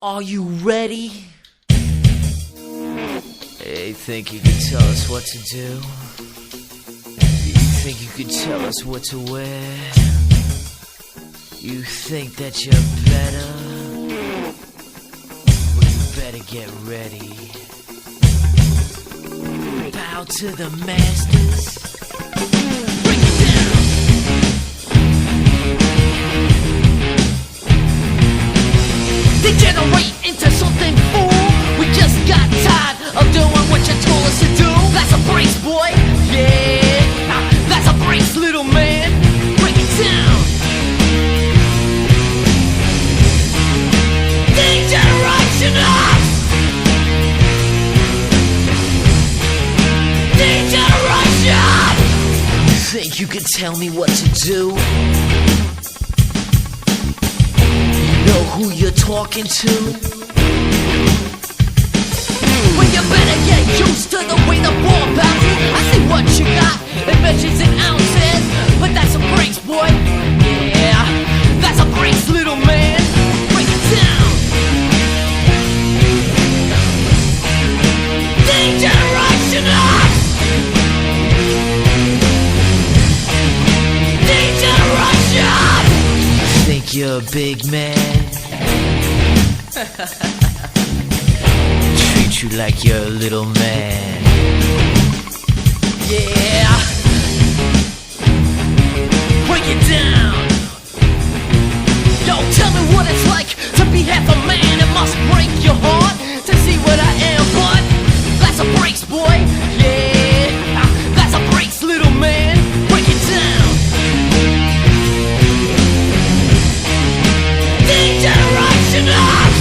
Are you ready? Hey, think you can tell us what to do? You think you can tell us what to wear? You think that you're better? Well, you better get ready. Bow to the masters. Break it down. Degenerate into something fool. We just got tired of doing what you told us to do. That's a brace, boy. Yeah, that's a brace, little man. Break it down. Degeneration up. Degeneration. You think you can tell me what to do? Know who you're talking to? Well, you better get used to the way the ball bounces. I see what you got, it measures in ounces. But that's a brace, boy. Yeah, that's a brace, little man. Break it down. Degeneration up. Degeneration. Think you're a big man? Treat you like you're a little man. Yeah. Break it down. Yo, tell me what it's like to be half a man. It must break your heart to see what I am, but that's a brace, boy. Yeah, that's a brace, little man. Break it down. Degeneration up.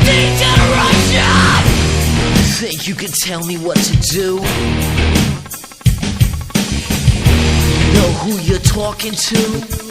Degeneration. Think you can tell me what to do? Know who you're talking to?